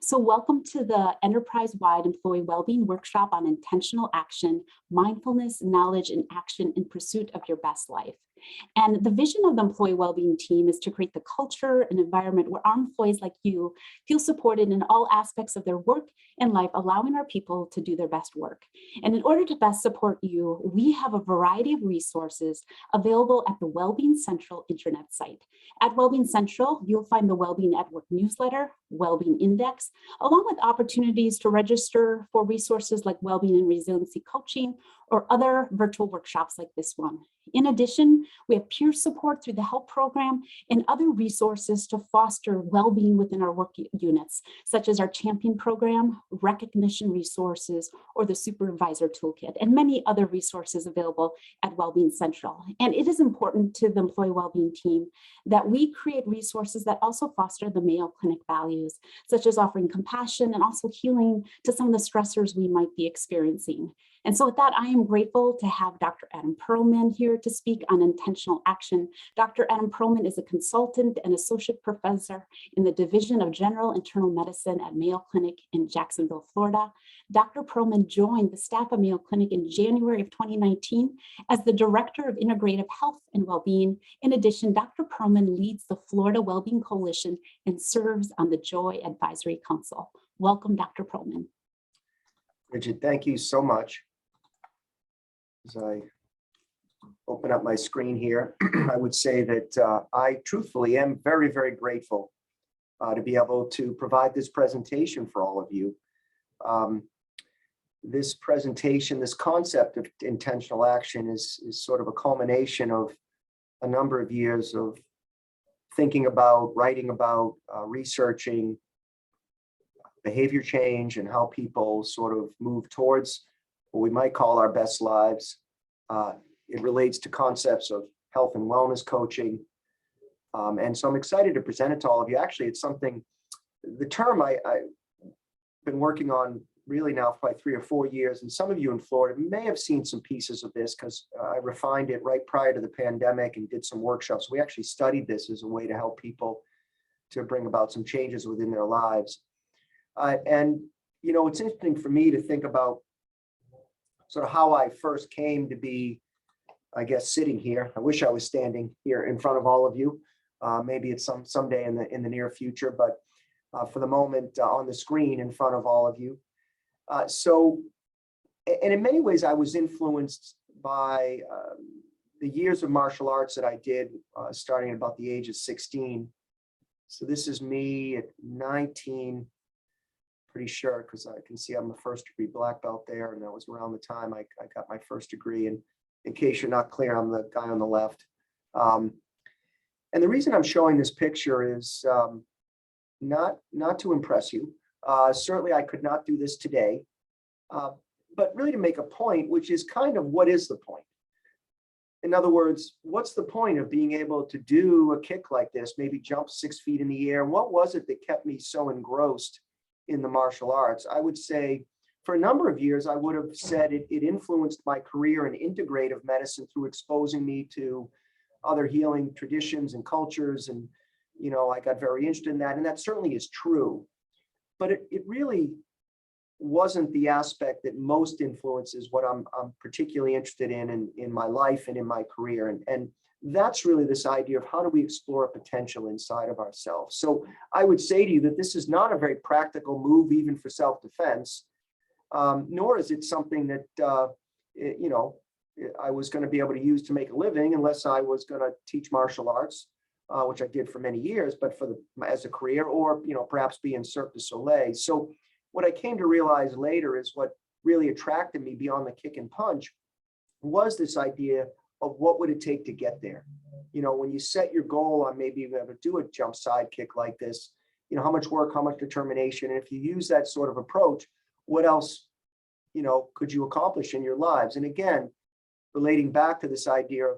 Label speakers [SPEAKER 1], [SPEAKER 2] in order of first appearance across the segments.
[SPEAKER 1] So welcome to the enterprise-wide employee wellbeing workshop on intentional action, mindfulness, knowledge, and action in pursuit of your best life. And the vision of the employee wellbeing team is to create the culture and environment where our employees like you feel supported in all aspects of their work and life, allowing our people to do their best work. And in order to best support you, we have a variety of resources available at the Wellbeing Central internet site. At Wellbeing Central, you'll find the Wellbeing at Work newsletter, Wellbeing Index, along with opportunities to register for resources like Wellbeing and Resiliency Coaching or other virtual workshops like this one. In addition, we have peer support through the HELP program and other resources to foster well-being within our work units, such as our Champion program, recognition resources, or the Supervisor Toolkit, and many other resources available at Wellbeing Central. And it is important to the employee wellbeing team that we create resources that also foster the Mayo Clinic values, such as offering compassion and also healing to some of the stressors we might be experiencing. And so with that, I am grateful to have Dr. Adam Perlman here to speak on intentional action. Dr. Adam Perlman is a consultant and associate professor in the Division of General Internal Medicine at Mayo Clinic in Jacksonville, Florida. Dr. Perlman joined the staff of Mayo Clinic in January of 2019 as the Director of Integrative Health and Wellbeing. In addition, Dr. Perlman leads the Florida Wellbeing Coalition and serves on the Joy Advisory Council. Welcome, Dr. Perlman.
[SPEAKER 2] Bridget, thank you so much. As I open up my screen here, I would say that I truthfully am very, very grateful to be able to provide this presentation for all of you. This presentation, this concept of intentional action is sort of a culmination of a number of years of thinking about, writing about, researching behavior change and how people sort of move towards what we might call our best lives. It relates to concepts of health and wellness coaching. And so I'm excited to present it to all of you. Actually, it's something, the term I've been working on really now for probably 3 or 4 years. And some of you in Florida may have seen some pieces of this because I refined it right prior to the pandemic and did some workshops. We actually studied this as a way to help people to bring about some changes within their lives. And, you know, it's interesting for me to think about sort of how I first came to be, I guess, sitting here. I wish I was standing here in front of all of you. Maybe it's someday in the near future, but for the moment on the screen in front of all of you. And in many ways, I was influenced by the years of martial arts that I did starting at about the age of 16. So this is me at 19. Pretty sure, because I can see I'm a first degree black belt there, and that was around the time I got my first degree. And in case you're not clear, I'm the guy on the left. And the reason I'm showing this picture is not to impress you. Certainly, I could not do this today, but really to make a point, which is kind of what is the point? In other words, what's the point of being able to do a kick like this, maybe jump 6 feet in the air? And what was it that kept me so engrossed in the martial arts? I would say for a number of years, I would have said it influenced my career in integrative medicine through exposing me to other healing traditions and cultures. And, you know, I got very interested in that. And that certainly is true. But it really wasn't the aspect that most influences what I'm particularly interested in my life and in my career. And that's really this idea of how do we explore a potential inside of ourselves. So I would say to you that this is not a very practical move, even for self-defense, nor is it something that, you know, I was going to be able to use to make a living unless I was going to teach martial arts, which I did for many years, but as a career, or, you know, perhaps be in Cirque du Soleil. So what I came to realize later is what really attracted me beyond the kick and punch was this idea of what would it take to get there. You know, when you set your goal on maybe you're going to do a jump side kick like this, you know, how much work, how much determination, and if you use that sort of approach, what else, you know, could you accomplish in your lives? And again, relating back to this idea of,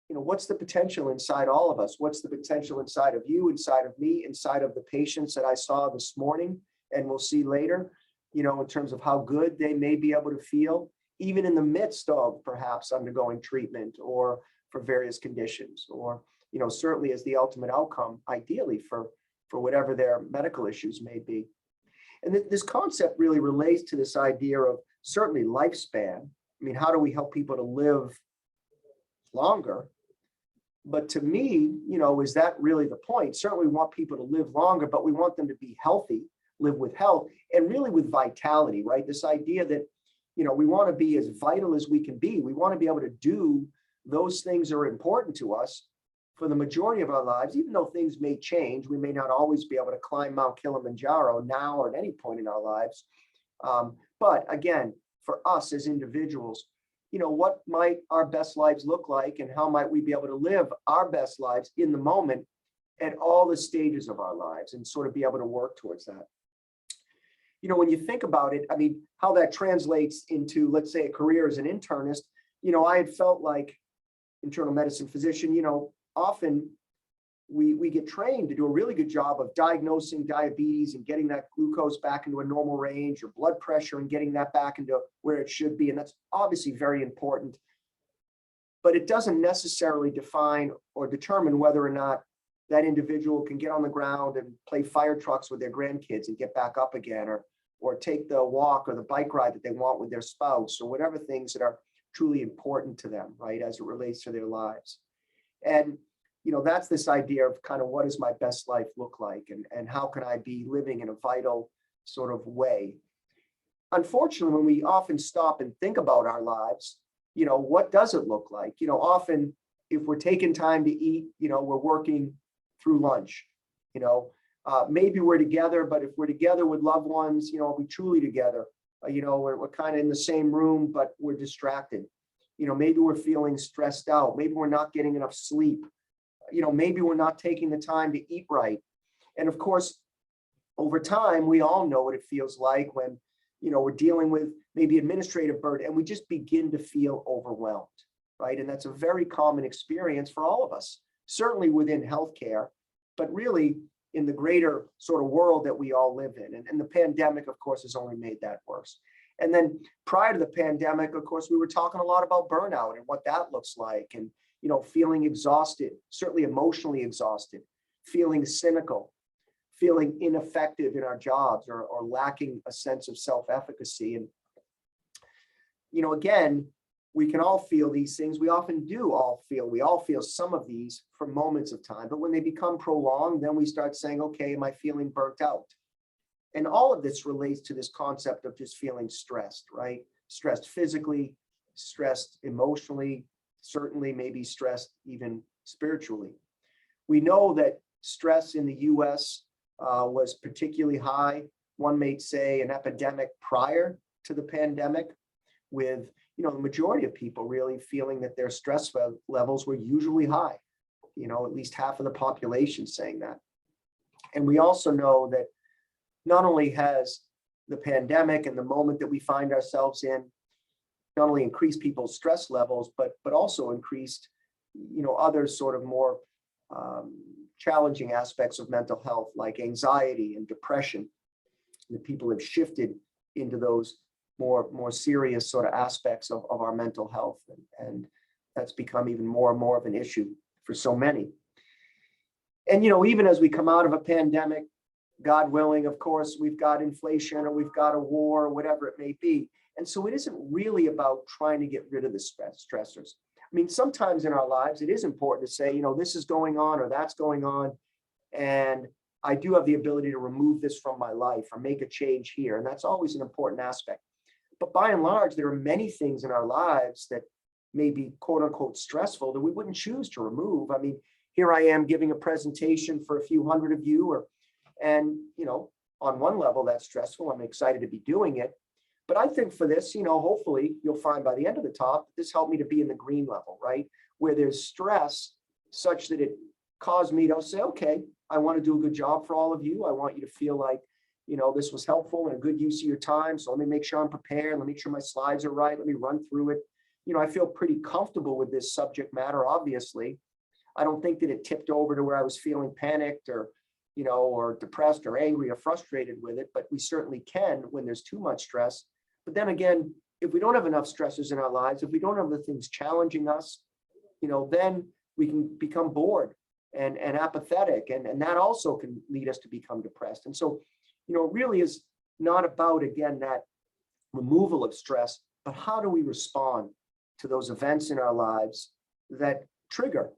[SPEAKER 2] you know, what's the potential inside all of us? What's the potential inside of you, inside of me, inside of the patients that I saw this morning and we'll see later, you know, in terms of how good they may be able to feel, even in the midst of perhaps undergoing treatment or for various conditions, or, you know, certainly as the ultimate outcome, ideally for for whatever their medical issues may be. And this concept really relates to this idea of certainly lifespan. I mean, how do we help people to live longer? But to me, is that really the point? Certainly we want people to live longer, but we want them to be healthy, live with health, and really with vitality, right? This idea that, we want to be as vital as we can be. We want to be able to do those things that are important to us for the majority of our lives, even though things may change. We may not always be able to climb Mount Kilimanjaro now or at any point in our lives. But again, for us as individuals, what might our best lives look like, and how might we be able to live our best lives in the moment at all the stages of our lives, and sort of be able to work towards that. When you think about it, I mean, how that translates into, let's say, a career as an internist, I had felt like internal medicine physician, often we get trained to do a really good job of diagnosing diabetes and getting that glucose back into a normal range, or blood pressure and getting that back into where it should be. And that's obviously very important, but it doesn't necessarily define or determine whether or not that individual can get on the ground and play fire trucks with their grandkids and get back up again, or take the walk or the bike ride that they want with their spouse, or whatever things that are truly important to them, right, as it relates to their lives. And that's this idea of kind of, what does my best life look like, and how can I be living in a vital sort of way? Unfortunately, when we often stop and think about our lives, what does it look like? Often if we're taking time to eat, we're working through lunch. Maybe we're together, but if we're together with loved ones, are we truly together? We're kind of in the same room, but we're distracted. Maybe we're feeling stressed out. Maybe we're not getting enough sleep. Maybe we're not taking the time to eat right. And of course, over time, we all know what it feels like when, we're dealing with maybe administrative burden, and we just begin to feel overwhelmed, right? And that's a very common experience for all of us, certainly within healthcare, but really in the greater sort of world that we all live in. And the pandemic, of course, has only made that worse. And then prior to the pandemic, of course, we were talking a lot about burnout and what that looks like, and feeling exhausted, certainly emotionally exhausted, feeling cynical, feeling ineffective in our jobs, or lacking a sense of self-efficacy. And, again, we can all feel these things. We often do we all feel some of these for moments of time, but when they become prolonged, then we start saying, okay, am I feeling burnt out? And all of this relates to this concept of just feeling stressed, right? Stressed physically, stressed emotionally, certainly maybe stressed even spiritually. We know that stress in the US was particularly high. One may say an epidemic prior to the pandemic, with the majority of people really feeling that their stress levels were usually high, at least half of the population saying that. And we also know that not only has the pandemic and the moment that we find ourselves in not only increased people's stress levels, but also increased, other sort of more challenging aspects of mental health, like anxiety and depression. That people have shifted into those more serious sort of aspects of our mental health. And that's become even more and more of an issue for so many. And, even as we come out of a pandemic, God willing, of course, we've got inflation, or we've got a war, or whatever it may be. And so it isn't really about trying to get rid of the stressors. I mean, sometimes in our lives, it is important to say, this is going on or that's going on, and I do have the ability to remove this from my life or make a change here. And that's always an important aspect. But by and large, there are many things in our lives that may be quote unquote stressful that we wouldn't choose to remove. I mean, here I am giving a presentation for a few hundred of you, and on one level that's stressful. I'm excited to be doing it. But I think for this, hopefully you'll find by the end of the talk, this helped me to be in the green level, right? Where there's stress such that it caused me to say, okay, I want to do a good job for all of you. I want you to feel like, this was helpful and a good use of your time. So let me make sure I'm prepared. Let me make sure my slides are right. Let me run through it. I feel pretty comfortable with this subject matter, obviously. I don't think that it tipped over to where I was feeling panicked or depressed or angry or frustrated with it, but we certainly can when there's too much stress. But then again, if we don't have enough stressors in our lives, if we don't have the things challenging us, then we can become bored and apathetic. And that also can lead us to become depressed. And so, it really is not about, again, that removal of stress, but how do we respond to those events in our lives that trigger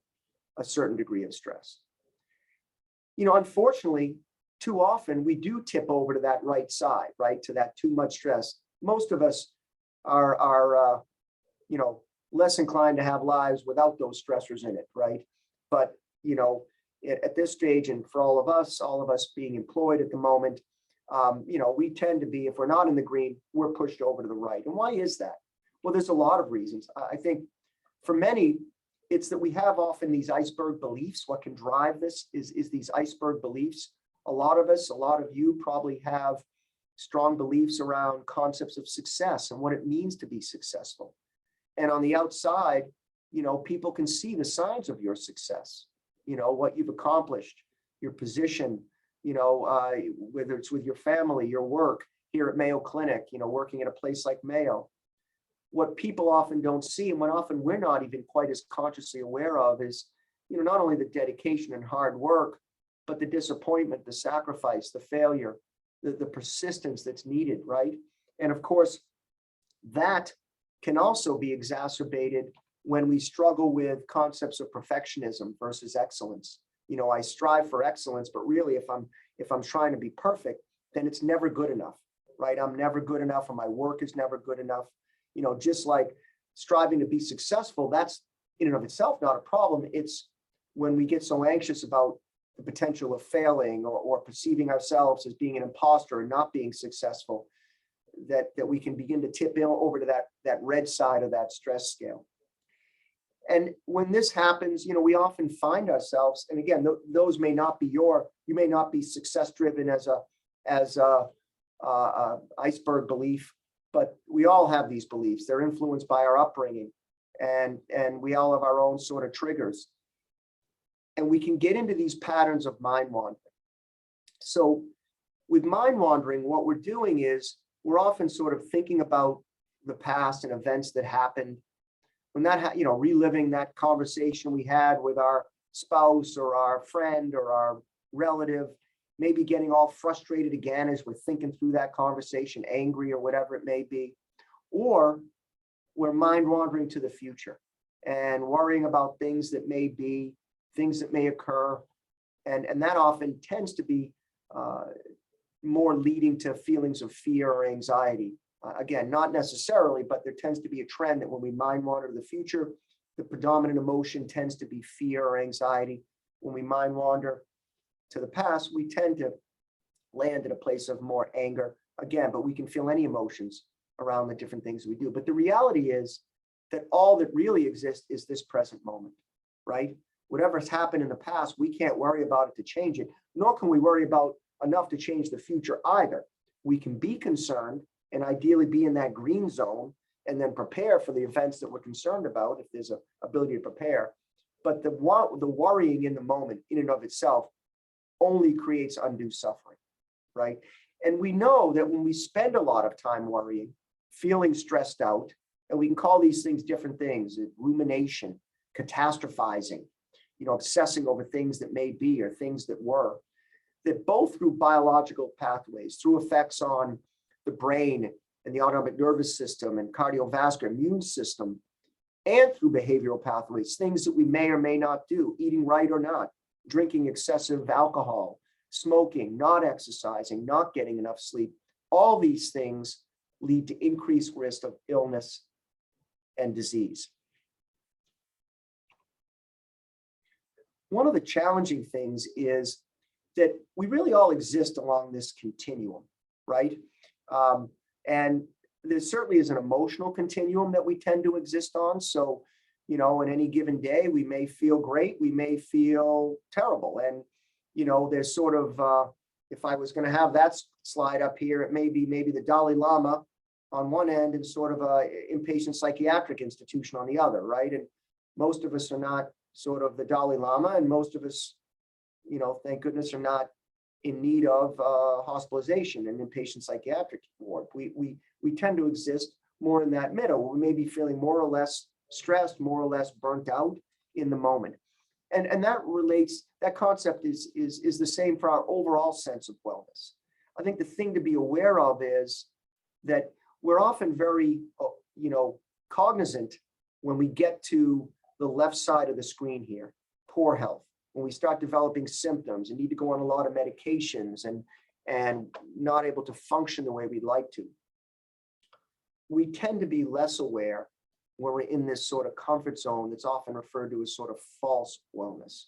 [SPEAKER 2] a certain degree of stress? Unfortunately, too often we do tip over to that right side, right, to that too much stress. Most of us are less inclined to have lives without those stressors in it, right? But, at this stage, and for all of us being employed at the moment, we tend to be, if we're not in the green, we're pushed over to the right. And why is that? Well, there's a lot of reasons. I think for many, it's that we have often these iceberg beliefs. What can drive this is these iceberg beliefs. A lot of us, a lot of you probably have strong beliefs around concepts of success and what it means to be successful. And on the outside, people can see the signs of your success, what you've accomplished, your position, whether it's with your family, your work here at Mayo Clinic, working at a place like Mayo. What people often don't see, and what often we're not even quite as consciously aware of, is, not only the dedication and hard work, but the disappointment, the sacrifice, the failure, the persistence that's needed, right? And of course, that can also be exacerbated when we struggle with concepts of perfectionism versus excellence. I strive for excellence, but really, if I'm trying to be perfect, then it's never good enough, right? I'm never good enough, or my work is never good enough. Just like striving to be successful, that's in and of itself not a problem. It's when we get so anxious about the potential of failing, or perceiving ourselves as being an imposter and not being successful, that we can begin to tip over to that red side of that stress scale. And when this happens, we often find ourselves, and again, those may not be you may not be success driven as a iceberg belief, but we all have these beliefs. They're influenced by our upbringing, and we all have our own sort of triggers. And we can get into these patterns of mind wandering. So with mind wandering, what we're doing is we're often sort of thinking about the past and events that happened. When that, reliving that conversation we had with our spouse or our friend or our relative, maybe getting all frustrated again as we're thinking through that conversation, angry or whatever it may be. Or we're mind wandering to the future and worrying about things that may be, things that may occur. And that often tends to be more leading to feelings of fear or anxiety. Again, not necessarily, but there tends to be a trend that when we mind wander to the future, the predominant emotion tends to be fear or anxiety. When we mind wander to the past, we tend to land in a place of more anger. Again, but we can feel any emotions around the different things we do. But the reality is that all that really exists is this present moment, right? Whatever's happened in the past, we can't worry about it to change it, nor can we worry about enough to change the future either. We can be concerned and ideally be in that green zone and then prepare for the events that we're concerned about if there's an ability to prepare. But the worrying in the moment in and of itself only creates undue suffering, right? And we know that when we spend a lot of time worrying, feeling stressed out, and we can call these things different things, rumination, catastrophizing, obsessing over things that may be or things that were, that both through biological pathways, through effects on the brain and the autonomic nervous system and cardiovascular immune system, and through behavioral pathways, things that we may or may not do, eating right or not, drinking excessive alcohol, smoking, not exercising, not getting enough sleep, all these things lead to increased risk of illness and disease. One of the challenging things is that we really all exist along this continuum, right? And there certainly is an emotional continuum that we tend to exist on. So, in any given day, we may feel great, we may feel terrible. And, there's sort of, if I was going to have that slide up here, it may be maybe the Dalai Lama on one end and sort of a inpatient psychiatric institution on the other, right? And most of us are not sort of the Dalai Lama, and most of us, thank goodness, are not in need of hospitalization and inpatient psychiatric ward. We tend to exist more in that middle. We may be feeling more or less stressed, more or less burnt out in the moment. And that relates, that concept is the same for our overall sense of wellness. I think the thing to be aware of is that we're often very, cognizant when we get to the left side of the screen here, poor health, when we start developing symptoms and need to go on a lot of medications and not able to function the way we'd like to. We tend to be less aware when we're in this sort of comfort zone that's often referred to as sort of false wellness.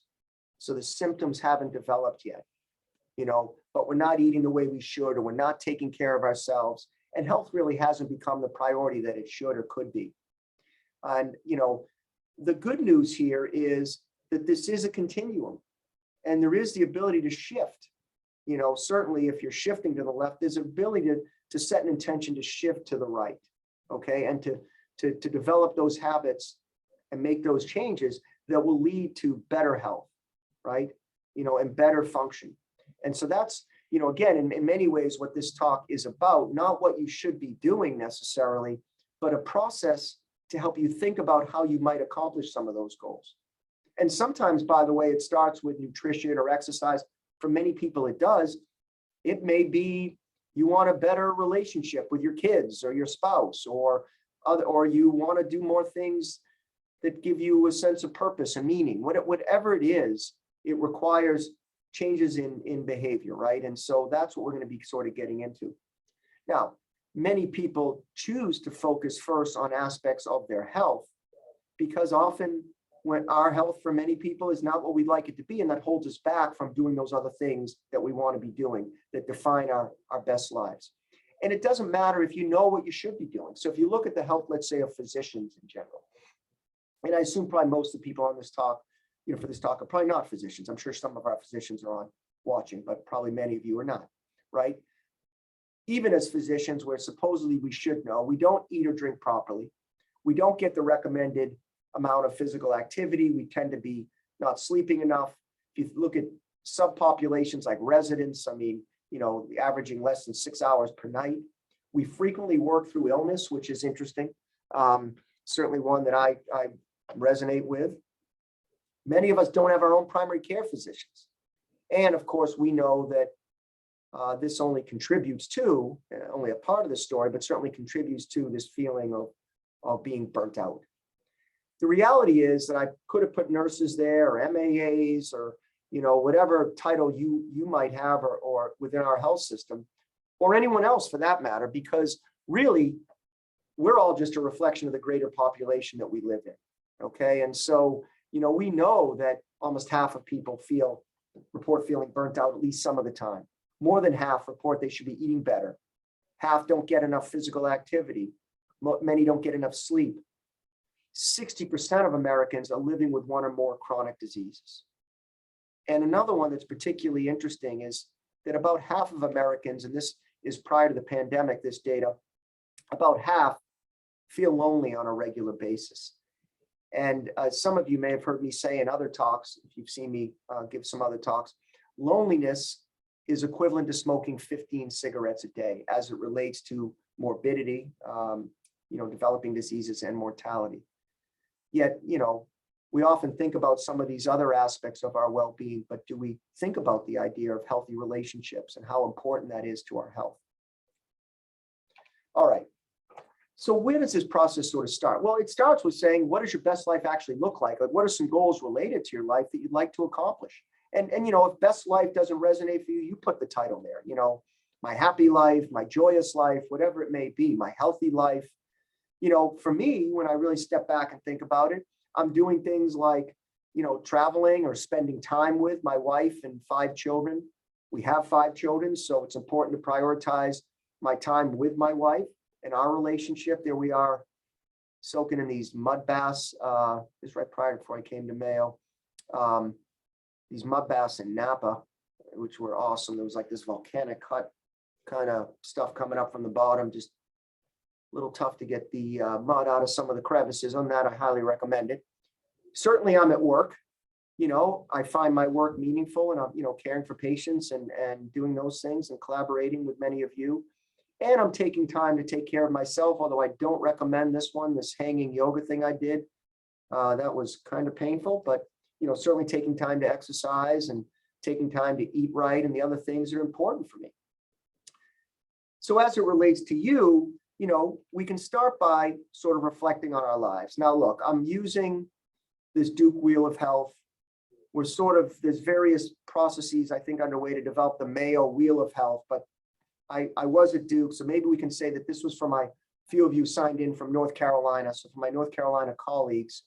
[SPEAKER 2] So the symptoms haven't developed yet, but we're not eating the way we should, or we're not taking care of ourselves. And health really hasn't become the priority that it should or could be. And, the good news here is that this is a continuum, and there is the ability to shift. Certainly if you're shifting to the left, there's an ability to set an intention to shift to the right, okay? And to develop those habits and make those changes that will lead to better health, right? And better function. And so that's, again, in many ways, what this talk is about, not what you should be doing necessarily, but a process to help you think about how you might accomplish some of those goals. And sometimes, by the way, it starts with nutrition or exercise. For many people, it does. It may be you want a better relationship with your kids or your spouse, or you want to do more things that give you a sense of purpose and meaning. Whatever it is, it requires changes in behavior, right? And so that's what we're going to be sort of getting into. Now, many people choose to focus first on aspects of their health, because often when our health for many people is not what we'd like it to be, and that holds us back from doing those other things that we want to be doing that define our best lives. And it doesn't matter if you know what you should be doing. So if you look at the health, let's say, of physicians in general, and I assume probably most of the people on this talk, for this talk are probably not physicians. I'm sure some of our physicians are on watching, but probably many of you are not, right? Even as physicians, where supposedly we should know, we don't eat or drink properly. We don't get the recommended amount of physical activity. We tend to be not sleeping enough. If you look at subpopulations like residents, averaging less than 6 hours per night. We frequently work through illness, which is interesting. Certainly one that I resonate with. Many of us don't have our own primary care physicians. And of course, we know that this only contributes to, only a part of the story, but certainly contributes to this feeling of being burnt out. The reality is that I could have put nurses there, or MAAs, or whatever title you might have, or within our health system, or anyone else for that matter, because really we're all just a reflection of the greater population that we live in. Okay, and so we know that almost half of people report feeling burnt out at least some of the time. More than half report they should be eating better. Half don't get enough physical activity. Many don't get enough sleep. 60% of Americans are living with one or more chronic diseases. And another one that's particularly interesting is that about half of Americans, and this is prior to the pandemic, this data, about half feel lonely on a regular basis. And some of you may have heard me say in other talks, if you've seen me give some other talks, loneliness is equivalent to smoking 15 cigarettes a day as it relates to morbidity, developing diseases and mortality. Yet, we often think about some of these other aspects of our well-being, but do we think about the idea of healthy relationships and how important that is to our health? All right. So where does this process sort of start? Well, it starts with saying, what does your best life actually look like? Like, what are some goals related to your life that you'd like to accomplish? And if best life doesn't resonate for you, you put the title there, my happy life, my joyous life, whatever it may be, my healthy life. For me, when I really step back and think about it, I'm doing things like, traveling or spending time with my wife and 5 children. We have 5 children, so it's important to prioritize my time with my wife and our relationship. There we are, soaking in these mud baths. This is right prior before I came to Mayo. These mud baths in Napa, which were awesome. There was like this volcanic cut kind of stuff coming up from the bottom, just a little tough to get the mud out of some of the crevices. On that, I highly recommend it. Certainly, I'm at work. I find my work meaningful, and I'm, caring for patients and doing those things and collaborating with many of you. And I'm taking time to take care of myself, although I don't recommend this hanging yoga thing I did. That was kind of painful, but certainly taking time to exercise and taking time to eat right and the other things that are important for me. So as it relates to you, we can start by sort of reflecting on our lives. Now, look, I'm using this Duke Wheel of Health. There's various processes, I think, underway to develop the Mayo Wheel of Health, but I was at Duke, so maybe we can say that this was for my few of you signed in from North Carolina. So for my North Carolina colleagues,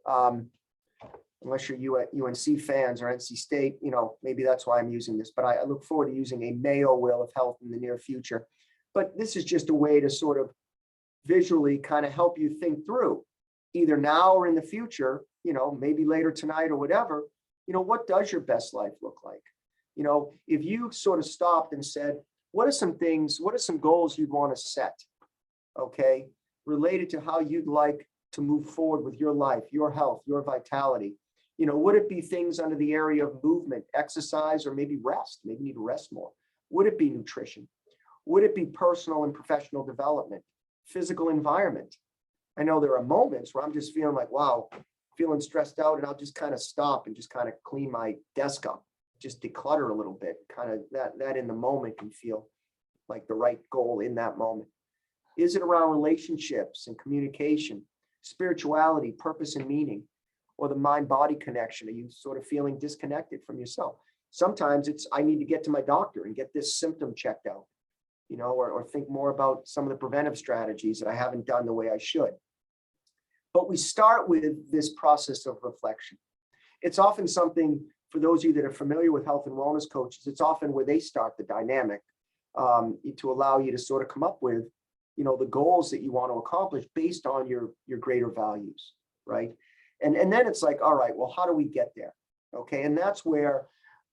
[SPEAKER 2] unless you're UNC fans or NC State, maybe that's why I'm using this, but I look forward to using a Mayo Wheel of Health in the near future. But this is just a way to sort of visually kind of help you think through, either now or in the future, maybe later tonight or whatever, what does your best life look like? If you sort of stopped and said, what are some goals you'd want to set, okay, related to how you'd like to move forward with your life, your health, your vitality? Would it be things under the area of movement, exercise, or maybe rest? Maybe you need to rest more. Would it be nutrition? Would it be personal and professional development, physical environment? I know there are moments where I'm just feeling like, wow, feeling stressed out, and I'll just kind of stop and just kind of clean my desk up, just declutter a little bit. Kind of that in the moment can feel like the right goal in that moment. Is it around relationships and communication, spirituality, purpose and meaning, or the mind-body connection? Are you sort of feeling disconnected from yourself? Sometimes it's, I need to get to my doctor and get this symptom checked out, or think more about some of the preventive strategies that I haven't done the way I should. But we start with this process of reflection. It's often something, for those of you that are familiar with health and wellness coaches, it's often where they start the dynamic to allow you to sort of come up with, the goals that you want to accomplish based on your greater values, right? And then it's like, all right, well, how do we get there? Okay, and that's where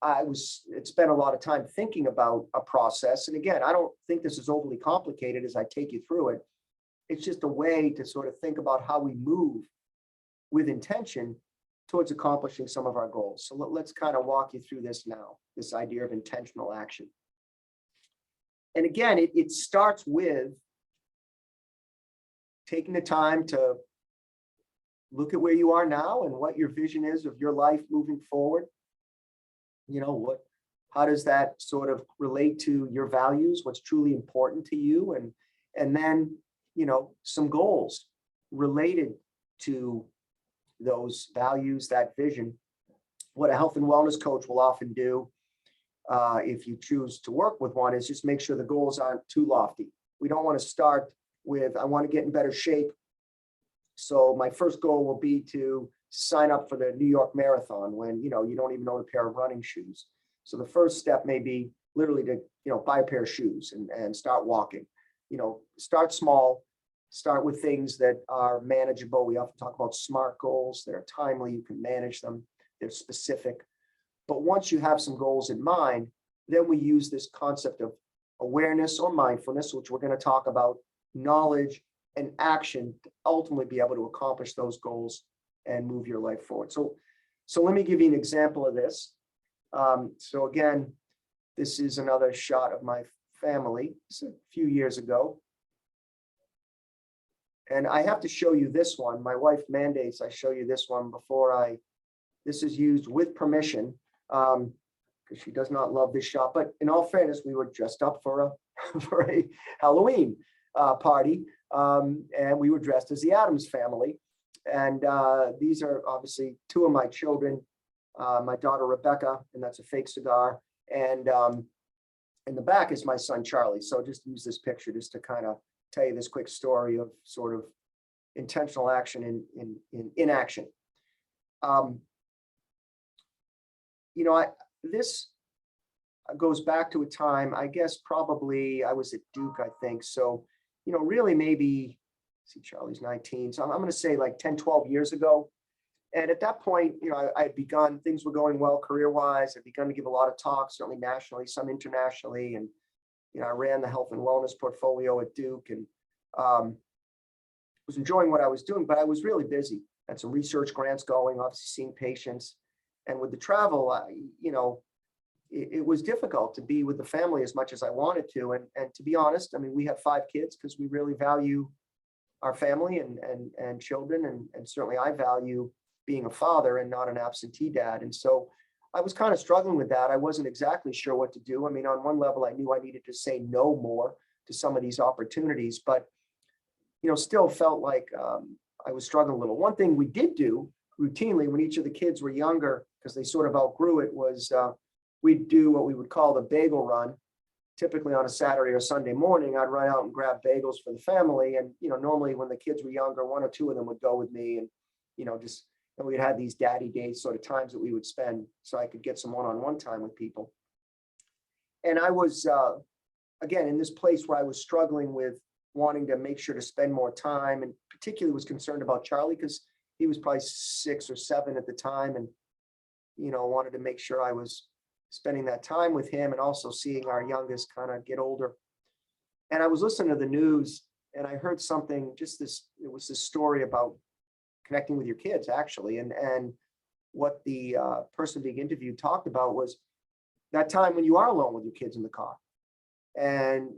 [SPEAKER 2] it spent a lot of time thinking about a process. And again, I don't think this is overly complicated as I take you through it. It's just a way to sort of think about how we move with intention towards accomplishing some of our goals. So let's kind of walk you through this now, this idea of intentional action. And again, it starts with taking the time to look at where you are now and what your vision is of your life moving forward. How does that sort of relate to your values? What's truly important to you? And then, some goals related to those values, that vision. What a health and wellness coach will often do, if you choose to work with one, is just make sure the goals aren't too lofty. We don't want to start with, I want to get in better shape, so my first goal will be to sign up for the New York Marathon, when, you don't even own a pair of running shoes. So the first step may be literally to, buy a pair of shoes and start walking. Start small, start with things that are manageable. We often talk about SMART goals. They're timely, you can manage them, they're specific. But once you have some goals in mind, then we use this concept of awareness or mindfulness, which we're going to talk about, knowledge and action to ultimately be able to accomplish those goals and move your life forward. So let me give you an example of this. So again, this is another shot of my family. It's a few years ago. And I have to show you this one. My wife mandates I show you this one before this is used with permission, because she does not love this shot. But in all fairness, we were dressed up for a Halloween party, and we were dressed as the Addams Family. And these are obviously two of my children, my daughter Rebecca, and that's a fake cigar, and in the back is my son Charlie. So just use this picture just to kind of tell you this quick story of sort of intentional action in action. This goes back to a time, I guess probably I was at Duke, I think. So, really maybe, see, Charlie's 19. So I'm going to say like 10, 12 years ago. And at that point, I had begun, things were going well career-wise. I'd begun to give a lot of talks, certainly nationally, some internationally. And, I ran the health and wellness portfolio at Duke, and was enjoying what I was doing, but I was really busy. Had some research grants going, obviously seeing patients. And with the travel, it was difficult to be with the family as much as I wanted to. And to be honest, I mean, we have 5 kids because we really value our family and children. And certainly I value being a father and not an absentee dad. And so I was kind of struggling with that. I wasn't exactly sure what to do. I mean, on one level, I knew I needed to say no more to some of these opportunities, but, still felt like I was struggling a little. One thing we did do routinely when each of the kids were younger, because they sort of outgrew it, was we'd do what we would call the bagel run. Typically on a Saturday or Sunday morning, I'd run out and grab bagels for the family. And, normally when the kids were younger, one or two of them would go with me and, and we'd have these daddy days sort of times that we would spend so I could get some one-on-one time with people. And I was, again, in this place where I was struggling with wanting to make sure to spend more time, and particularly was concerned about Charlie because he was probably 6 or 7 at the time. And, wanted to make sure I was spending that time with him and also seeing our youngest kind of get older. And I was listening to the news and I heard something, it was this story about connecting with your kids actually. And what the person being interviewed talked about was that time when you are alone with your kids in the car. And,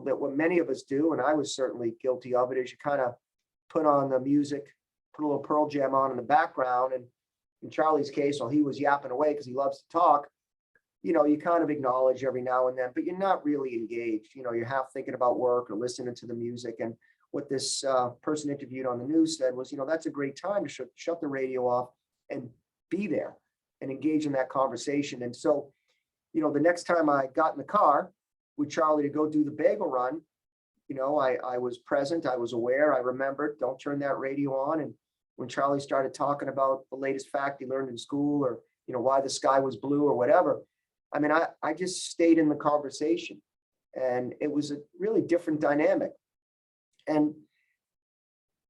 [SPEAKER 2] that what many of us do, and I was certainly guilty of it, is you kind of put on the music, put a little Pearl Jam on in the background. And in Charlie's case, while he was yapping away because he loves to talk, you kind of acknowledge every now and then, but you're not really engaged. You're half thinking about work or listening to the music. And what this person interviewed on the news said was, that's a great time to shut the radio off and be there and engage in that conversation. And so, the next time I got in the car with Charlie to go do the bagel run, I was present, I was aware, I remembered, don't turn that radio on. And when Charlie started talking about the latest fact he learned in school, or, why the sky was blue or whatever, I mean, I just stayed in the conversation, and it was a really different dynamic. And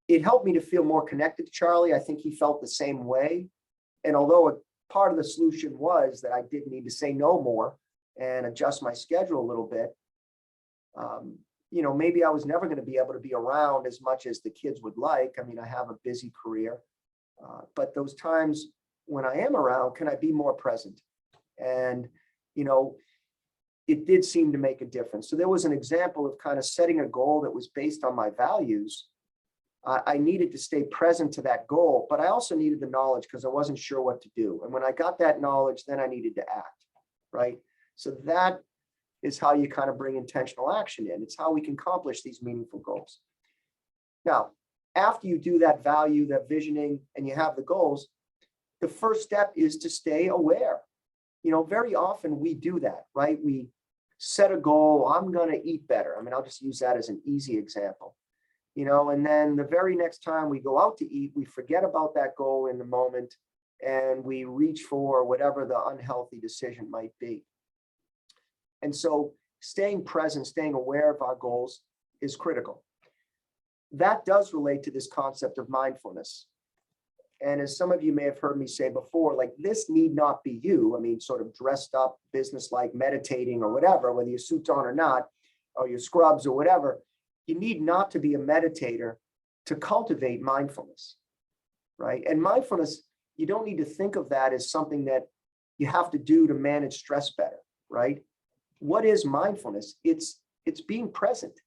[SPEAKER 2] it helped me to feel more connected to Charlie. I think he felt the same way. And although a part of the solution was that I did need to say no more and adjust my schedule a little bit, maybe I was never going to be able to be around as much as the kids would like. I mean, I have a busy career, but those times when I am around, can I be more present? And it did seem to make a difference. So there was an example of kind of setting a goal that was based on my values. I needed to stay present to that goal, but I also needed the knowledge because I wasn't sure what to do. And when I got that knowledge, then I needed to act, right? So that is how you kind of bring intentional action in. It's how we can accomplish these meaningful goals. Now, after you do that value, that visioning, and you have the goals, the first step is to stay aware. Very often we do that, right? We set a goal, I'm going to eat better. I mean, I'll just use that as an easy example, and then the very next time we go out to eat, we forget about that goal in the moment and we reach for whatever the unhealthy decision might be. And so staying present, staying aware of our goals is critical. That does relate to this concept of mindfulness. And as some of you may have heard me say before, like, this need not be you. I mean, sort of dressed up, business-like, meditating or whatever, whether your suit's on or not, or your scrubs or whatever, you need not to be a meditator to cultivate mindfulness, right? And mindfulness, you don't need to think of that as something that you have to do to manage stress better, right? What is mindfulness? It's being present.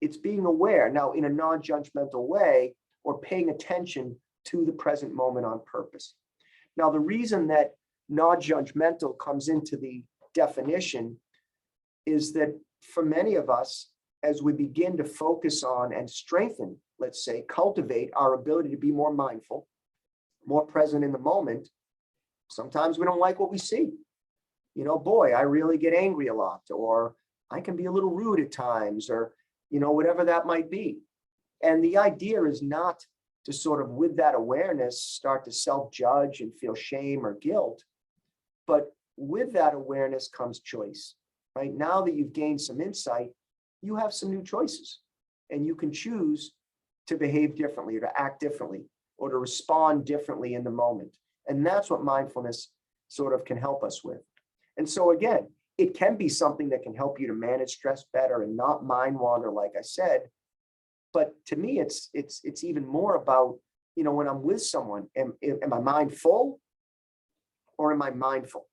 [SPEAKER 2] It's being aware, now in a non-judgmental way, or paying attention to the present moment on purpose. Now, the reason that non-judgmental comes into the definition is that for many of us, as we begin to focus on and strengthen, let's say, cultivate our ability to be more mindful, more present in the moment, sometimes we don't like what we see. Boy, I really get angry a lot, or I can be a little rude at times, or, whatever that might be. And the idea is not to sort of, with that awareness, start to self-judge and feel shame or guilt. But with that awareness comes choice, right? Now that you've gained some insight, you have some new choices, and you can choose to behave differently or to act differently or to respond differently in the moment. And that's what mindfulness sort of can help us with. And so again, it can be something that can help you to manage stress better and not mind wander, like I said. But to me, it's even more about, when I'm with someone, am I mindful, or am I mindful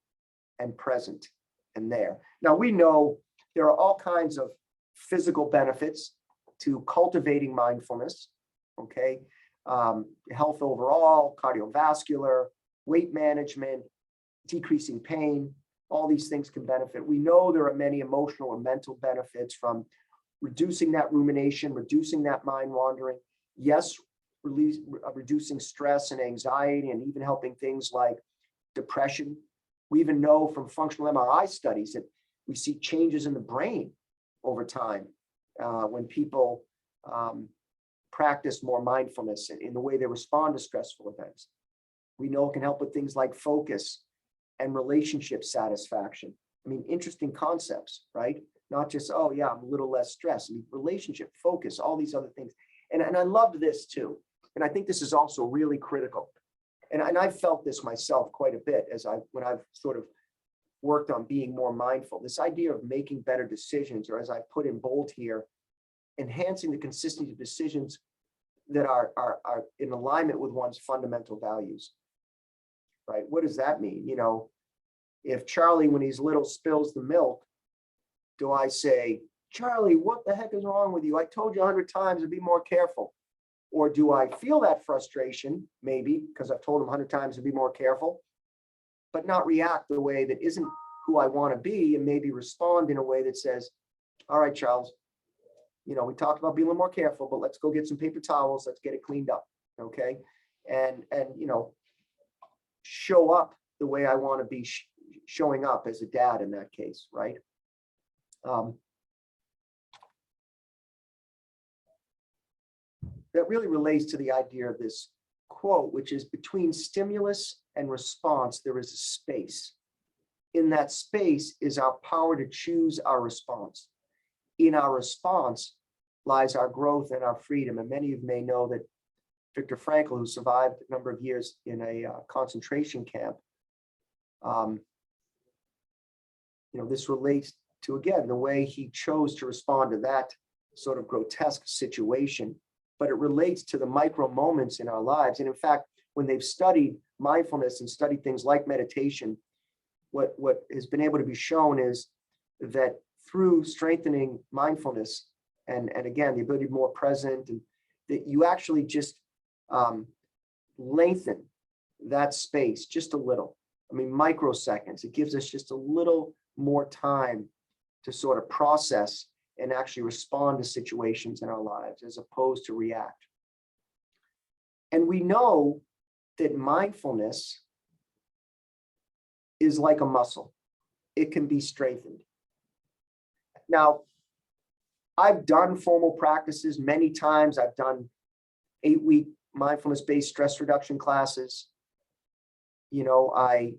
[SPEAKER 2] and present and there? Now, we know there are all kinds of physical benefits to cultivating mindfulness, okay? health overall, cardiovascular, weight management, decreasing pain. All these things can benefit. We know there are many emotional or mental benefits from reducing that rumination, reducing that mind wandering. Yes, reducing stress and anxiety, and even helping things like depression. We even know from functional MRI studies that we see changes in the brain over time when people practice more mindfulness in the way they respond to stressful events. We know it can help with things like focus and relationship satisfaction. I mean, interesting concepts, right? Not just, oh yeah, I'm a little less stressed. I mean, relationship, focus, all these other things. And I loved this too. And I think this is also really critical. And I've felt this myself quite a bit when I've sort of worked on being more mindful. This idea of making better decisions, or as I put in bold here, enhancing the consistency of decisions that are in alignment with one's fundamental values, right? What does that mean? You know, if Charlie, when he's little, spills the milk, do I say, Charlie, what the heck is wrong with you? I told you 100 times to be more careful. Or do I feel that frustration, maybe, because I've told him 100 times to be more careful, but not react the way that isn't who I want to be, and maybe respond in a way that says, all right, Charles, you know, we talked about being a little more careful, but let's go get some paper towels. Let's get it cleaned up. Okay. And you know, show up the way I want to be showing up as a dad in that case. Right. That really relates to the idea of this quote, which is between stimulus and response, there is a space. In that space is our power to choose our response. In our response lies our growth and our freedom. And many of you may know that Viktor Frankl, who survived a number of years in a concentration camp, you know, this relates to, again, the way he chose to respond to that sort of grotesque situation. But it relates to the micro moments in our lives. And in fact, when they've studied mindfulness and studied things like meditation, what has been able to be shown is that through strengthening mindfulness and again, the ability to be more present, and that you actually just lengthen that space just a little. I mean, microseconds. It gives us just a little more time to sort of process and actually respond to situations in our lives as opposed to react. And we know that mindfulness is like a muscle. It can be strengthened. Now, I've done formal practices many times. I've done 8-week mindfulness-based stress reduction classes. You know, I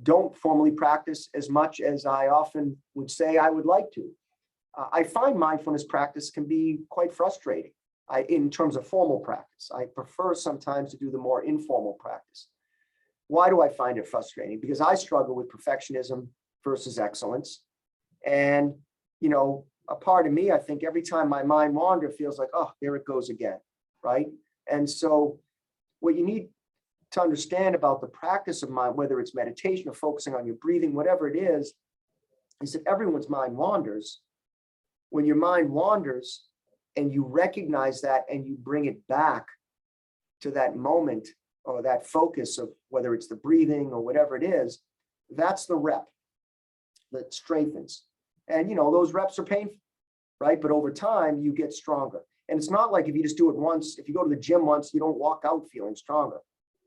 [SPEAKER 2] don't formally practice as much as I often would say I would like to. I find mindfulness practice can be quite frustrating in terms of formal practice. I prefer sometimes to do the more informal practice. Why do I find it frustrating? Because I struggle with perfectionism versus excellence. And, you know, a part of me, I think every time my mind wanders, feels like, oh, there it goes again, right? And so what you need to understand about the practice of mind, whether it's meditation or focusing on your breathing, whatever it is that everyone's mind wanders. When your mind wanders and you recognize that and you bring it back to that moment or that focus of whether it's the breathing or whatever it is, that's the rep that strengthens. And, you know, those reps are painful, right? But over time, you get stronger. And it's not like if you just do it once, if you go to the gym once, you don't walk out feeling stronger,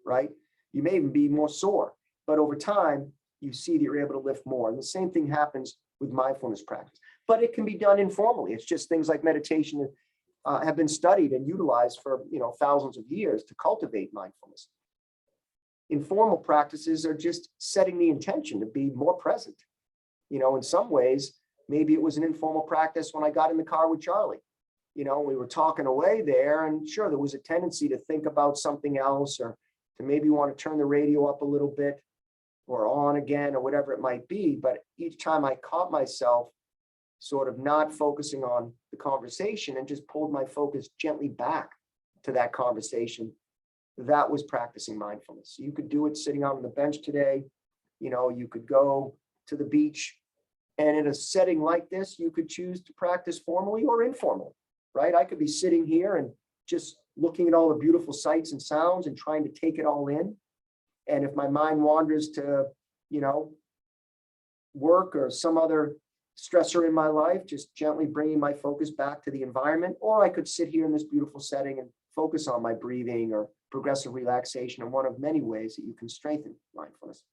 [SPEAKER 2] right? You may even be more sore, but over time, you see that you're able to lift more. And the same thing happens with mindfulness practice, but it can be done informally. It's just things like meditation have been studied and utilized for, you know, thousands of years to cultivate mindfulness. Informal practices are just setting the intention to be more present. You know, in some ways, maybe it was an informal practice when I got in the car with Charlie. You know, we were talking away there, and sure, there was a tendency to think about something else, or to maybe want to turn the radio up a little bit or on again or whatever it might be. But each time I caught myself sort of not focusing on the conversation and just pulled my focus gently back to that conversation, that was practicing mindfulness. You could do it sitting out on the bench today. You know, you could go to the beach, and in a setting like this, you could choose to practice formally or informally, right? I could be sitting here and just looking at all the beautiful sights and sounds and trying to take it all in. And if my mind wanders to, work or some other stressor in my life, just gently bringing my focus back to the environment. Or I could sit here in this beautiful setting and focus on my breathing or progressive relaxation, in one of many ways that you can strengthen mindfulness.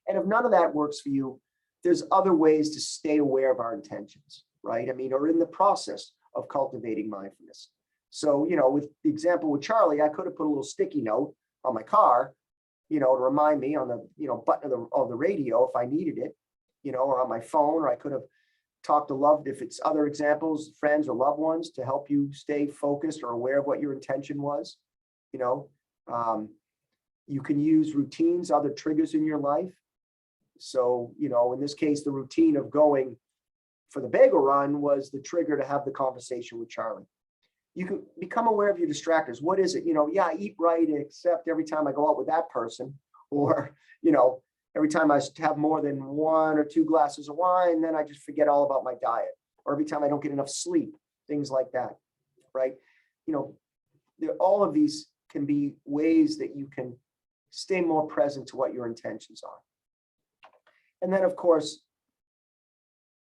[SPEAKER 2] And if none of that works for you, there's other ways to stay aware of our intentions, right? Or in the process of cultivating mindfulness. So, with the example with Charlie, I could have put a little sticky note on my car, to remind me on the, button of the radio if I needed it, or on my phone, or I could have talked to if it's other examples, friends or loved ones, to help you stay focused or aware of what your intention was. You can use routines, other triggers in your life. So, in this case, the routine of going for the bagel run was the trigger to have the conversation with Charlie. You can become aware of your distractors. What is it? I eat right, except every time I go out with that person, or, every time I have more than 1 or 2 glasses of wine, then I just forget all about my diet. Or every time I don't get enough sleep, things like that, right? All of these can be ways that you can stay more present to what your intentions are. And then, of course,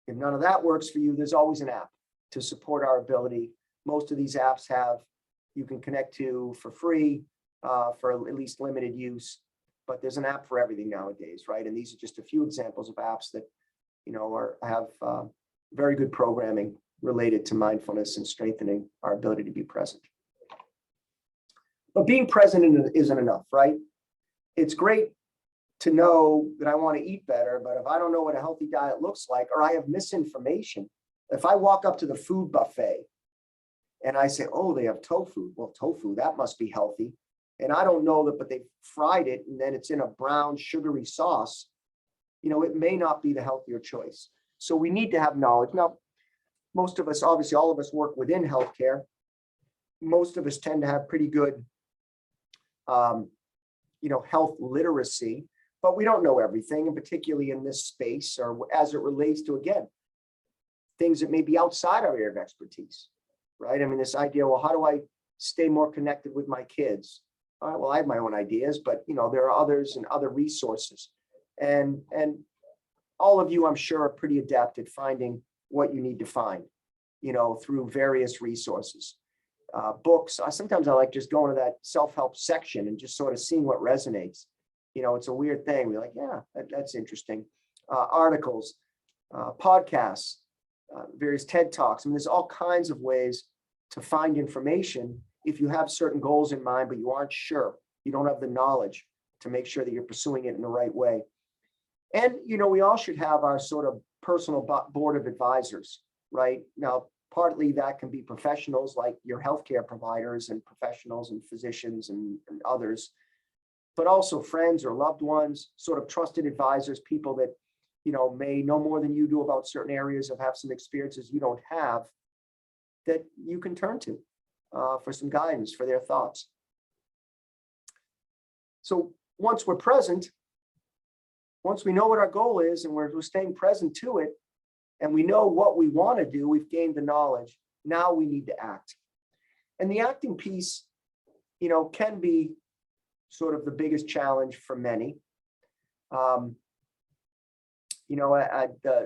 [SPEAKER 2] if none of that works for you, there's always an app to support our ability. Most of these apps you can connect to for free, for at least limited use. But there's an app for everything nowadays, right? And these are just a few examples of apps that, have very good programming related to mindfulness and strengthening our ability to be present. But being present isn't enough, right? It's great to know that I want to eat better, but if I don't know what a healthy diet looks like, or I have misinformation, if I walk up to the food buffet and I say, oh, they have tofu. Well, tofu, that must be healthy. And I don't know that, but they fried it and then it's in a brown sugary sauce. It may not be the healthier choice. So we need to have knowledge. Now, most of us, obviously all of us work within healthcare. Most of us tend to have pretty good, health literacy, but we don't know everything, and particularly in this space, or as it relates to, again, things that may be outside our area of expertise, right? This idea, well, how do I stay more connected with my kids? Well, I have my own ideas, but there are others and other resources, and all of you, I'm sure, are pretty adept at finding what you need to find, through various resources, books. Sometimes I like just going to that self-help section and just sort of seeing what resonates. It's a weird thing. We're like, yeah, that's interesting. Articles, podcasts, various TED Talks. There's all kinds of ways to find information if you have certain goals in mind, but you aren't sure, you don't have the knowledge to make sure that you're pursuing it in the right way. And, we all should have our sort of personal board of advisors, right? Now, partly that can be professionals like your healthcare providers and professionals and physicians and others, but also friends or loved ones, sort of trusted advisors, people that, may know more than you do about certain areas, have some experiences you don't have, that you can turn to for some guidance, for their thoughts. So once we're present, once we know what our goal is and we're staying present to it, and we know what we want to do, we've gained the knowledge. Now we need to act. And the acting piece, can be sort of the biggest challenge for many. The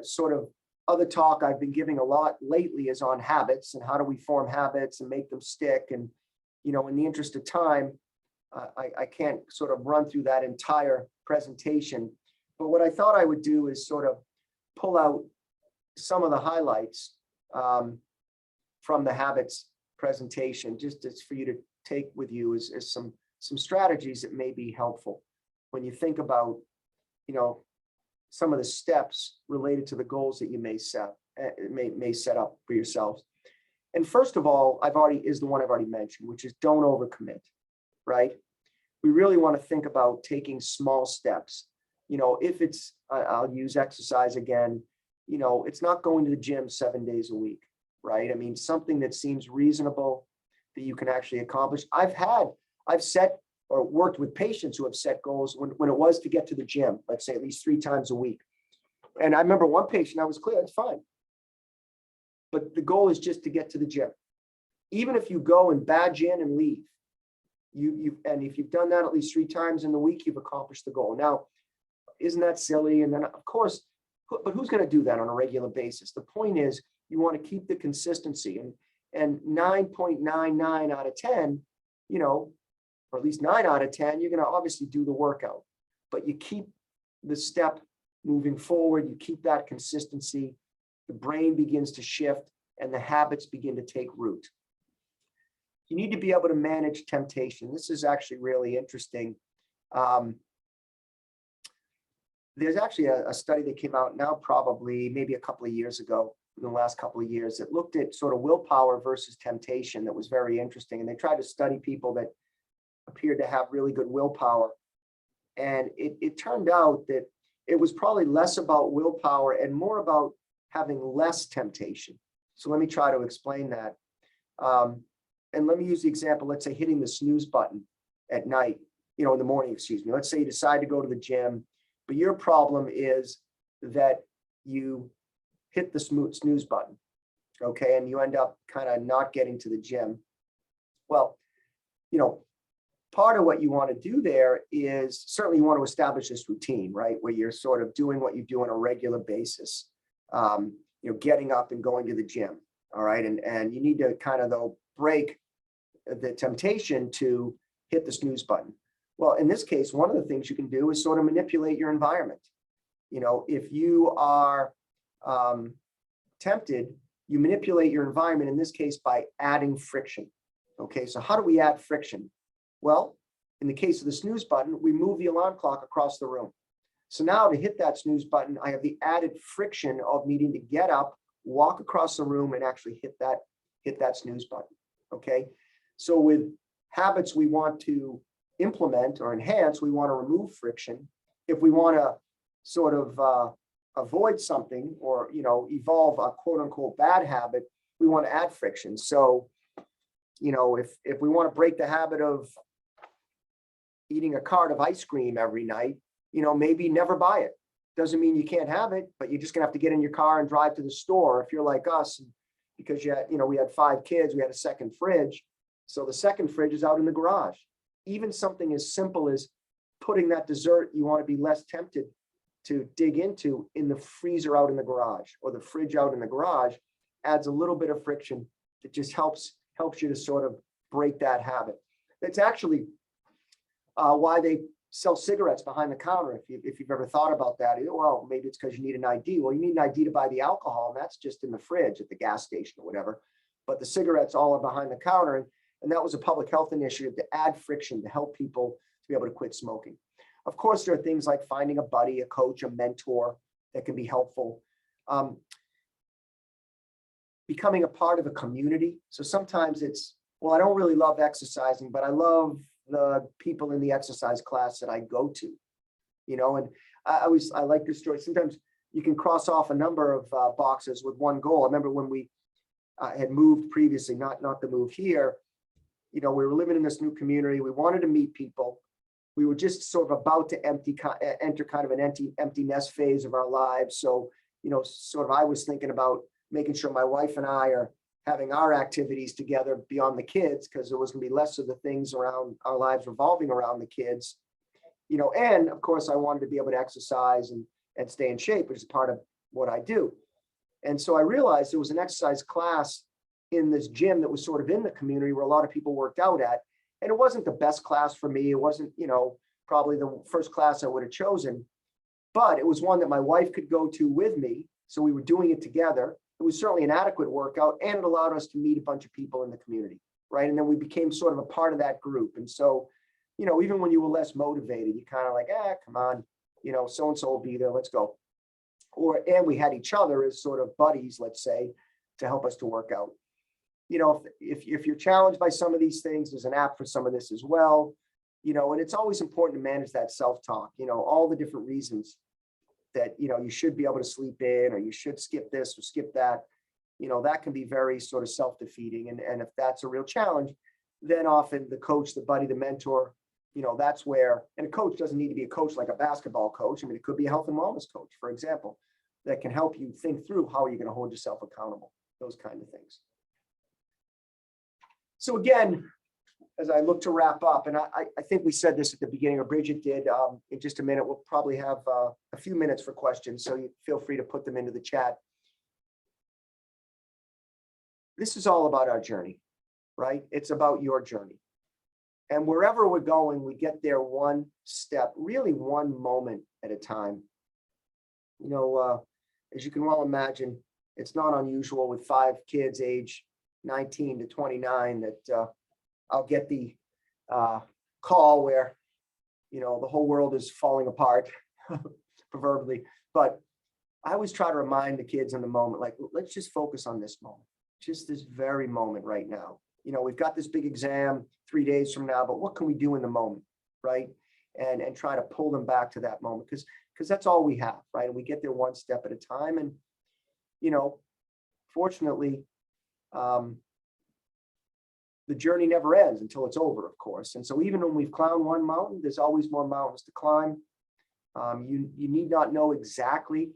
[SPEAKER 2] sort of other talk I've been giving a lot lately is on habits and how do we form habits and make them stick. And, in the interest of time, I can't sort of run through that entire presentation. But what I thought I would do is sort of pull out some of the highlights from the habits presentation, just as for you to take with you as some strategies that may be helpful when you think about, some of the steps related to the goals that you may set up for yourselves. And first of all, is the one I've already mentioned, which is don't overcommit, right? We really want to think about taking small steps. If it's, I'll use exercise again, it's not going to the gym 7 days a week, right? Something that seems reasonable that you can actually accomplish. I've set or worked with patients who have set goals when it was to get to the gym, let's say at least 3 times a week. And I remember one patient, I was clear, it's fine. But the goal is just to get to the gym. even if you go and badge in and leave, and if you've done that at least 3 times in the week, you've accomplished the goal. Now, isn't that silly? And then of course, but who's going to do that on a regular basis? The point is you want to keep the consistency, and 9.99 out of 10, or at least 9 out of 10, you're going to obviously do the workout, but you keep the step moving forward. You keep that consistency. The brain begins to shift and the habits begin to take root. You need to be able to manage temptation. This is actually really interesting. There's actually a study that came out now, probably maybe a couple of years ago, in the last couple of years, that looked at sort of willpower versus temptation. That was very interesting. And they tried to study people that appeared to have really good willpower. And it turned out that it was probably less about willpower and more about having less temptation. So let me try to explain that. And let me use the example, let's say hitting the snooze button at night, in the morning, excuse me. Let's say you decide to go to the gym, but your problem is that you hit the snooze button, okay? And you end up kind of not getting to the gym. Well, part of what you want to do there is certainly you want to establish this routine, right? Where you're sort of doing what you do on a regular basis, getting up and going to the gym, all right? And you need to kind of, though, break the temptation to hit the snooze button. Well, in this case, one of the things you can do is sort of manipulate your environment. If you are tempted, you manipulate your environment, in this case, by adding friction. Okay, so how do we add friction? Well, in the case of the snooze button, we move the alarm clock across the room. So now to hit that snooze button, I have the added friction of needing to get up, walk across the room, and actually hit that snooze button. Okay, so with habits we want to implement or enhance, we want to remove friction. If we want to sort of avoid something or evolve a quote unquote bad habit, we want to add friction. So if we want to break the habit of eating a cart of ice cream every night, maybe never buy it. Doesn't mean you can't have it, but you're just gonna have to get in your car and drive to the store. If you're like us, because we had 5 kids, we had a second fridge. So the second fridge is out in the garage. Even something as simple as putting that dessert you want to be less tempted to dig into in the freezer out in the garage or the fridge out in the garage adds a little bit of friction that just helps you to sort of break that habit. That's actually why they sell cigarettes behind the counter. If you've ever thought about that, well, maybe it's because you need an ID. Well, you need an ID to buy the alcohol, and that's just in the fridge at the gas station or whatever. But the cigarettes all are behind the counter, and that was a public health initiative to add friction to help people to be able to quit smoking. Of course, there are things like finding a buddy, a coach, a mentor that can be helpful. Becoming a part of a community. So sometimes it's, well, I don't really love exercising, but I love the people in the exercise class that I go to, and I like this story. Sometimes you can cross off a number of boxes with one goal. I remember when we had moved previously, not the move here, we were living in this new community. We wanted to meet people. We were just sort of about to enter kind of an empty nest phase of our lives. So, sort of I was thinking about making sure my wife and I are having our activities together beyond the kids, because there was going to be less of the things around our lives revolving around the kids, and of course I wanted to be able to exercise and stay in shape, which is part of what I do. And so I realized there was an exercise class in this gym that was sort of in the community where a lot of people worked out at. And it wasn't the best class for me. It wasn't, probably the first class I would have chosen, but it was one that my wife could go to with me. So we were doing it together. It was certainly an adequate workout, and it allowed us to meet a bunch of people in the community, right? And then we became sort of a part of that group. And so, even when you were less motivated, you kind of like, come on, so-and-so will be there, let's go. And we had each other as sort of buddies, let's say, to help us to work out. If you're challenged by some of these things, there's an app for some of this as well, and it's always important to manage that self-talk, all the different reasons that, you should be able to sleep in, or you should skip this or skip that, that can be very sort of self-defeating. And if that's a real challenge, then often the coach, the buddy, the mentor, that's where, and a coach doesn't need to be a coach like a basketball coach. I mean, it could be a health and wellness coach, for example, that can help you think through how you're going to hold yourself accountable, those kind of things. So again, as I look to wrap up, and I think we said this at the beginning, or Bridget did, in just a minute, we'll probably have a few minutes for questions, so you feel free to put them into the chat. This is all about our journey, right? It's about your journey. And wherever we're going, we get there one step, really one moment at a time. You know, as you can well imagine, it's not unusual with 5 kids age 19 to 29 that I'll get the call where, you know, the whole world is falling apart, proverbially. But I always try to remind the kids in the moment, like, let's just focus on this moment, just this very moment right now. You know, we've got this big exam 3 days from now, but what can we do in the moment, right? And try to pull them back to that moment, because that's all we have, right? And we get there one step at a time. And, you know, fortunately, the journey never ends until it's over, of course. And so even when we've climbed one mountain, there's always more mountains to climb. You need not know exactly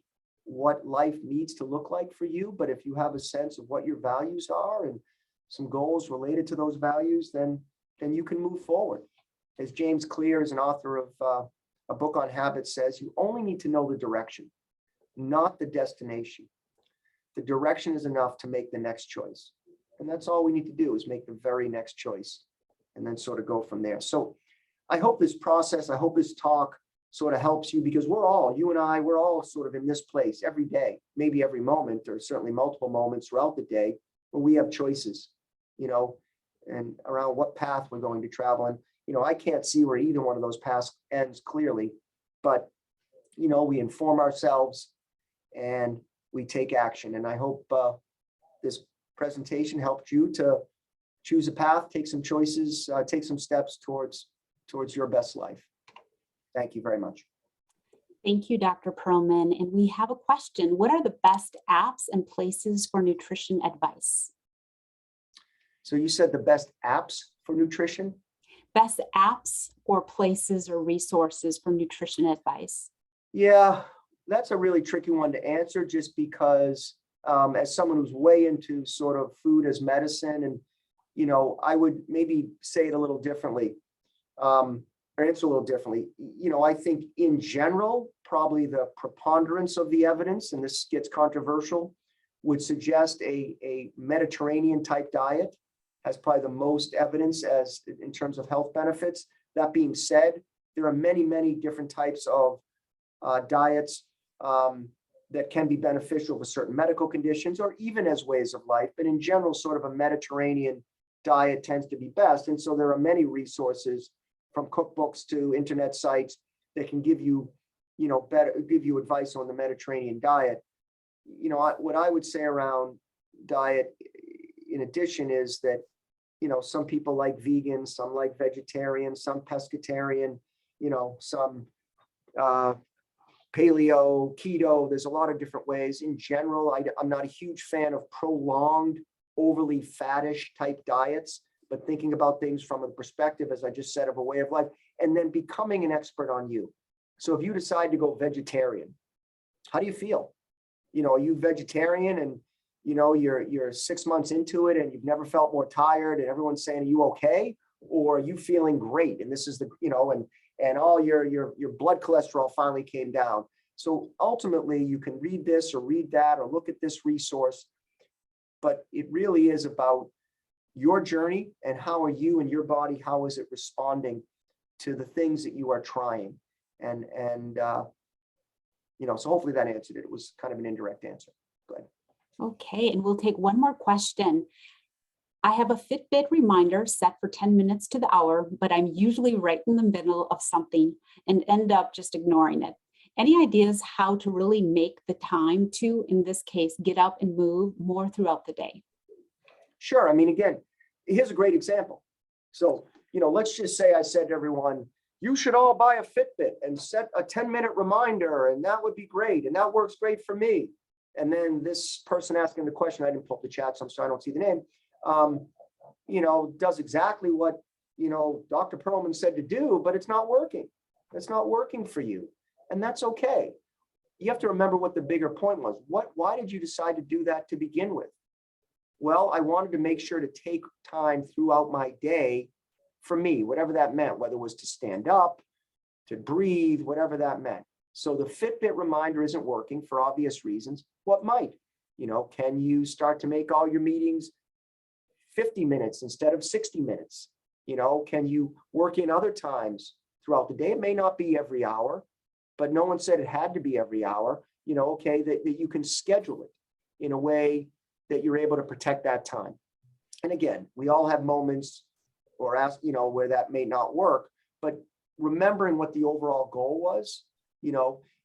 [SPEAKER 2] what life needs to look like for you, but if you have a sense of what your values are and some goals related to those values, then you can move forward. As James Clear, as an author of a book on habits, says, you only need to know the direction, not the destination. The direction is enough to make the next choice. And that's all we need to do, is make the very next choice and then sort of go from there. So I hope this process, I hope this talk sort of helps you, because we're all, you and I, we're all sort of in this place every day, maybe every moment, or certainly multiple moments throughout the day where we have choices, you know, and around what path we're going to travel. And, you know, I can't see where either one of those paths ends clearly, but, you know, we inform ourselves and we take action. And I hope this presentation helped you to choose a path, take some choices, take some steps towards your best life. Thank you very much.
[SPEAKER 1] Thank you, Dr. Perlman. And we have a question. What are the best apps and places for nutrition advice?
[SPEAKER 2] So you said the best apps for nutrition?
[SPEAKER 1] Best apps or places or resources for nutrition advice?
[SPEAKER 2] Yeah, that's a really tricky one to answer, just because as someone who's way into sort of food as medicine, and, you know, I would maybe say it a little differently, or answer a little differently. You know, I think in general, probably the preponderance of the evidence, and this gets controversial, would suggest a Mediterranean type diet has probably the most evidence as in terms of health benefits. That being said, there are many, many different types of diets that can be beneficial for certain medical conditions or even as ways of life. But in general, sort of a Mediterranean diet tends to be best. And so there are many resources, from cookbooks to internet sites, that can give you, you know, give you advice on the Mediterranean diet. You know, what I would say around diet, in addition, is that, you know, some people like vegan, some like vegetarian, some pescatarian, you know, some paleo, keto. There's a lot of different ways. In general, I'm not a huge fan of prolonged, overly fattish type diets, but thinking about things from a perspective, as I just said, of a way of life, and then becoming an expert on you. So if you decide to go vegetarian, how do you feel? You know, are you vegetarian and, you know, you're 6 months into it and you've never felt more tired and everyone's saying, are you okay? Or are you feeling great? And this is the, you know, and all your blood cholesterol finally came down. So ultimately you can read this or read that or look at this resource, but it really is about your journey and how are you and your body, how is it responding to the things that you are trying? And you know, so hopefully that answered it. It was kind of an indirect answer. Go ahead.
[SPEAKER 1] Okay, and we'll take one more question. I have a Fitbit reminder set for 10 minutes to the hour, but I'm usually right in the middle of something and end up just ignoring it. Any ideas how to really make the time to, in this case, get up and move more throughout the day?
[SPEAKER 2] Sure. I mean, again, here's a great example. So, you know, let's just say I said to everyone, you should all buy a Fitbit and set a 10-minute reminder, and that would be great. And that works great for me. And then this person asking the question, I didn't pull up the chat, so I'm sorry I don't see the name, you know, does exactly what, you know, Dr. Perlman said to do, but it's not working. It's not working for you. And that's okay. You have to remember what the bigger point was. Why did you decide to do that to begin with? Well, I wanted to make sure to take time throughout my day for me, whatever that meant, whether it was to stand up, to breathe, whatever that meant. So the Fitbit reminder isn't working for obvious reasons. What might? Can you start to make all your meetings 50 minutes instead of 60 minutes? Can you work in other times throughout the day? It may not be every hour, but no one said it had to be every hour. Okay, that you can schedule it in a way that you're able to protect that time. And again, we all have moments or where that may not work, but remembering what the overall goal was,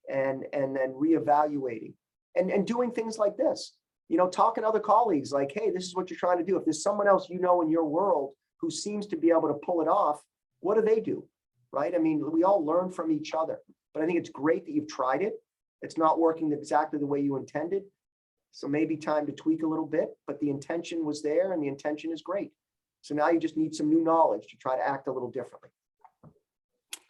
[SPEAKER 2] and then reevaluating and doing things like this, talking to other colleagues like, hey, this is what you're trying to do. If there's someone else in your world who seems to be able to pull it off, what do they do? Right? I mean, we all learn from each other, but I think it's great that you've tried it. It's not working exactly the way you intended. So maybe time to tweak a little bit, but the intention was there and the intention is great. So now you just need some new knowledge to try to act a little differently.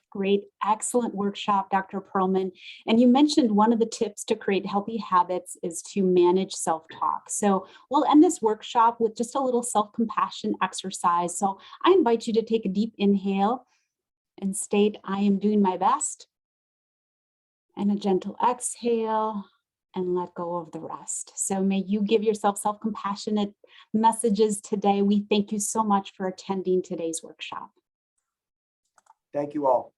[SPEAKER 1] Great, excellent workshop, Dr. Perlman. And you mentioned one of the tips to create healthy habits is to manage self-talk. So we'll end this workshop with just a little self-compassion exercise. So I invite you to take a deep inhale and state, I am doing my best. And a gentle exhale and let go of the rest. So may you give yourself self-compassionate messages today. We thank you so much for attending today's workshop.
[SPEAKER 2] Thank you all.